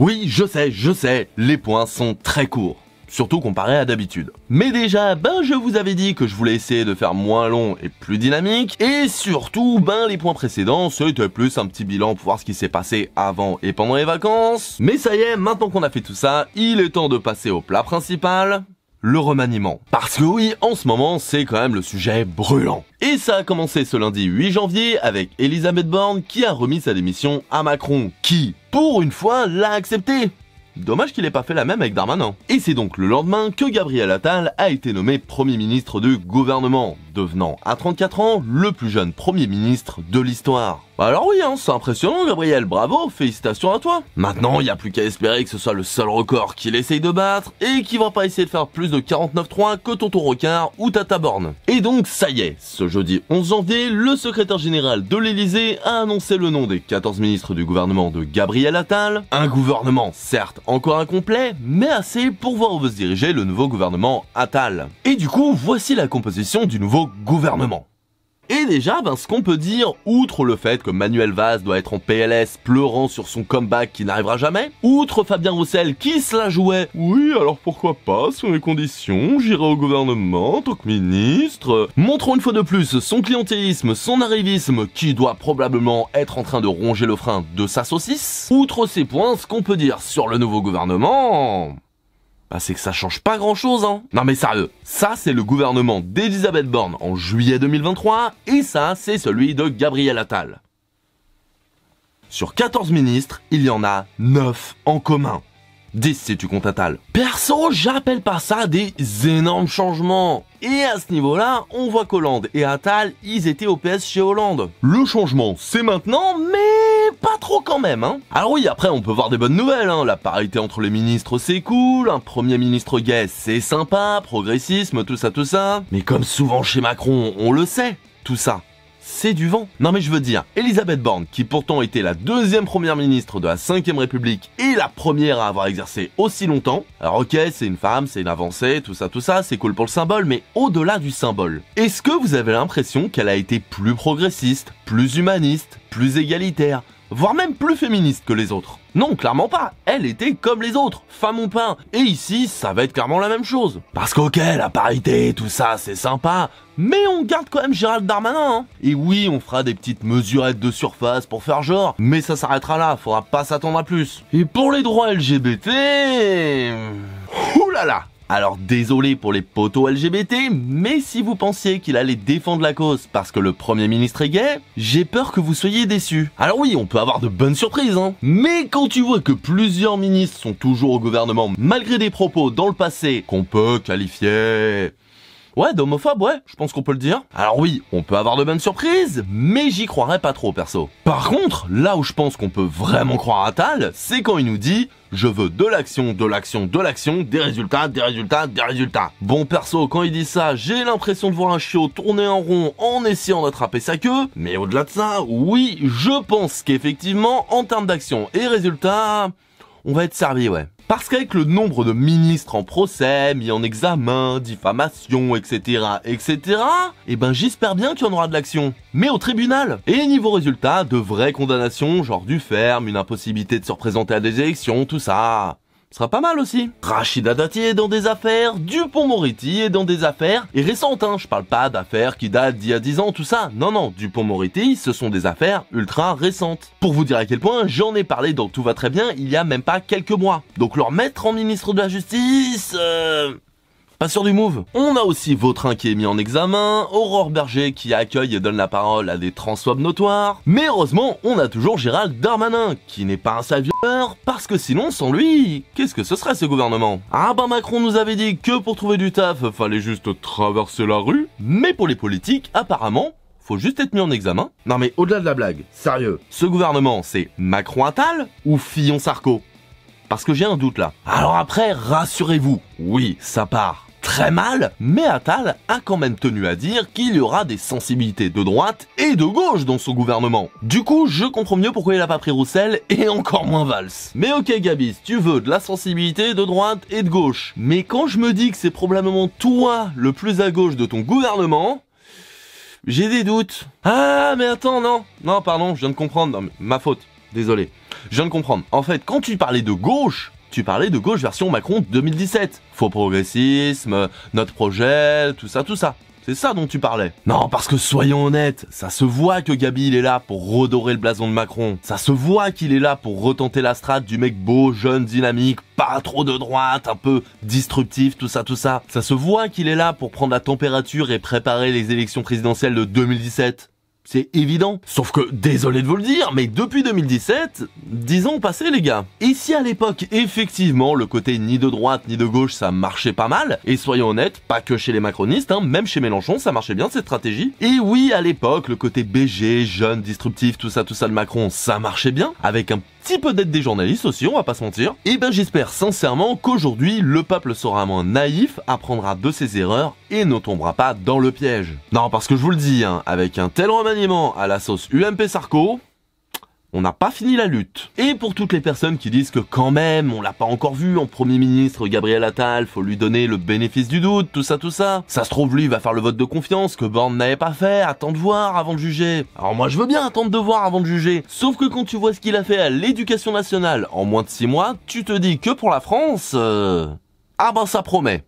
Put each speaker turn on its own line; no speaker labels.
Oui, je sais, les points sont très courts. Surtout comparé à d'habitude. Mais déjà, je vous avais dit que je voulais essayer de faire moins long et plus dynamique, et surtout, les points précédents, c'était plus un petit bilan pour voir ce qui s'est passé avant et pendant les vacances. Mais ça y est, maintenant qu'on a fait tout ça, il est temps de passer au plat principal, le remaniement. Parce que oui, en ce moment, c'est quand même le sujet brûlant. Et ça a commencé ce lundi 8 janvier avec Elisabeth Borne qui a remis sa démission à Macron, qui, pour une fois, l'a accepté. Dommage qu'il ait pas fait la même avec Darmanin. Et c'est donc le lendemain que Gabriel Attal a été nommé Premier ministre du gouvernement, devenant à 34 ans le plus jeune Premier ministre de l'histoire. Alors oui, c'est impressionnant Gabriel, bravo, félicitations à toi. Maintenant, il n'y a plus qu'à espérer que ce soit le seul record qu'il essaye de battre et qu'il va pas essayer de faire plus de 49.3 que Tonton Rocard ou Tata Borne. Et donc ça y est, ce jeudi 11 janvier, le secrétaire général de l'Elysée a annoncé le nom des 14 ministres du gouvernement de Gabriel Attal. Un gouvernement certes encore incomplet, mais assez pour voir où veut se diriger le nouveau gouvernement Attal. Et du coup, voici la composition du nouveau gouvernement. Et déjà, ce qu'on peut dire, outre le fait que Manuel Valls doit être en PLS pleurant sur son comeback qui n'arrivera jamais, outre Fabien Roussel qui se la jouait « Oui, alors pourquoi pas, sur les conditions, j'irai au gouvernement en tant que ministre », montrant une fois de plus son clientélisme, son arrivisme qui doit probablement être en train de ronger le frein de sa saucisse. Outre ces points, ce qu'on peut dire sur le nouveau gouvernement... c'est que ça change pas grand chose, Non mais sérieux, ça c'est le gouvernement d'Elisabeth Borne en juillet 2023, et ça c'est celui de Gabriel Attal. Sur 14 ministres, il y en a 9 en commun. 10 si tu comptes Attal. Perso, j'appelle pas ça des énormes changements. Et à ce niveau-là, on voit qu'Hollande et Attal, ils étaient au PS chez Hollande. Le changement, c'est maintenant, mais pas trop quand même, Alors oui, après, on peut voir des bonnes nouvelles, La parité entre les ministres, c'est cool. Un premier ministre gay, c'est sympa. Progressisme, tout ça. Mais comme souvent chez Macron, on le sait, tout ça. C'est du vent. Non mais je veux dire, Elisabeth Borne, qui pourtant était la deuxième première ministre de la 5ème République et la première à avoir exercé aussi longtemps, alors ok, c'est une femme, c'est une avancée, tout ça, c'est cool pour le symbole, mais au-delà du symbole, est-ce que vous avez l'impression qu'elle a été plus progressiste, plus humaniste, plus égalitaire, voire même plus féministe que les autres? Non, clairement pas. Elle était comme les autres, femme ou pas. Et ici, ça va être clairement la même chose. Parce qu'ok, la parité, tout ça, c'est sympa, mais on garde quand même Gérald Darmanin, Et oui, on fera des petites mesurettes de surface pour faire genre, mais ça s'arrêtera là, faudra pas s'attendre à plus. Et pour les droits LGBT... Oulala. Alors désolé pour les potos LGBT, mais si vous pensiez qu'il allait défendre la cause parce que le Premier ministre est gay, j'ai peur que vous soyez déçus. Alors oui, on peut avoir de bonnes surprises, mais quand tu vois que plusieurs ministres sont toujours au gouvernement malgré des propos dans le passé qu'on peut qualifier... Ouais, d'homophobe, ouais, je pense qu'on peut le dire. Alors oui, on peut avoir de bonnes surprises, mais j'y croirais pas trop, perso. Par contre, là où je pense qu'on peut vraiment croire à Attal, c'est quand il nous dit « Je veux de l'action, des résultats. » Bon, perso, quand il dit ça, j'ai l'impression de voir un chiot tourner en rond en essayant d'attraper sa queue, mais au-delà de ça, oui, je pense qu'effectivement, en termes d'action et résultats, on va être servi, ouais. Parce qu'avec le nombre de ministres en procès, mis en examen, diffamation, etc., j'espère bien qu'il y en aura de l'action. Mais au tribunal. Et niveau résultat, de vraies condamnations, genre du ferme, une impossibilité de se représenter à des élections, tout ça... Ce sera pas mal aussi. Rachida Dati est dans des affaires, Dupond-Moretti est dans des affaires, et récentes, je parle pas d'affaires qui datent d'il y a 10 ans, tout ça. Non, Dupond-Moretti, ce sont des affaires ultra récentes. Pour vous dire à quel point, j'en ai parlé dans Tout va très bien il y a même pas quelques mois. Donc leur mettre en ministre de la Justice... Pas sûr du move. On a aussi Vautrin qui est mis en examen, Aurore Berger qui accueille et donne la parole à des transphobes notoires. Mais heureusement, on a toujours Gérald Darmanin, qui n'est pas un savieur, parce que sinon, sans lui, qu'est-ce que ce serait ce gouvernement? Macron nous avait dit que pour trouver du taf, fallait juste traverser la rue, mais pour les politiques, apparemment, faut juste être mis en examen. Non mais au-delà de la blague, sérieux, ce gouvernement, c'est Macron-Attal ou Fillon-Sarko? Parce que j'ai un doute là. Alors après, rassurez-vous, oui, ça part très mal, mais Attal a quand même tenu à dire qu'il y aura des sensibilités de droite et de gauche dans son gouvernement. Du coup, je comprends mieux pourquoi il a pas pris Roussel et encore moins Valls. Mais ok Gabi, si tu veux de la sensibilité de droite et de gauche, mais quand je me dis que c'est probablement toi le plus à gauche de ton gouvernement, j'ai des doutes. Ah mais attends, non, pardon, je viens de comprendre, non, ma faute, désolé. je viens de comprendre. En fait, quand tu parlais de gauche, tu parlais de gauche version Macron 2017. Faux progressisme, notre projet, tout ça, tout ça. C'est ça dont tu parlais. Non, parce que soyons honnêtes, ça se voit que Gabi il est là pour redorer le blason de Macron. Ça se voit qu'il est là pour retenter la strate du mec beau, jeune, dynamique, pas trop de droite, un peu disruptif, tout ça, tout ça. Ça se voit qu'il est là pour prendre la température et préparer les élections présidentielles de 2017. C'est évident. Sauf que, désolé de vous le dire, mais depuis 2017, 10 ans ont passé les gars. Et si à l'époque, effectivement, le côté ni de droite ni de gauche, ça marchait pas mal, et soyons honnêtes, pas que chez les macronistes, hein, même chez Mélenchon, ça marchait bien cette stratégie. Et oui, à l'époque, le côté BG, jeune, disruptif, tout ça de Macron, ça marchait bien, avec un petit peu d'aide des journalistes aussi, on va pas se mentir. Et ben j'espère sincèrement qu'aujourd'hui, le peuple sera moins naïf, apprendra de ses erreurs, et ne tombera pas dans le piège. Non, parce que je vous le dis, hein, avec un tel remaniement à la sauce UMP Sarko, on n'a pas fini la lutte. Et pour toutes les personnes qui disent que quand même, on l'a pas encore vu en Premier ministre Gabriel Attal, faut lui donner le bénéfice du doute, tout ça. Ça se trouve, lui, il va faire le vote de confiance que Borne n'avait pas fait, attends de voir avant de juger. Alors moi, je veux bien attendre de voir avant de juger. Sauf que quand tu vois ce qu'il a fait à l'éducation nationale en moins de 6 mois, tu te dis que pour la France, ah ben ça promet.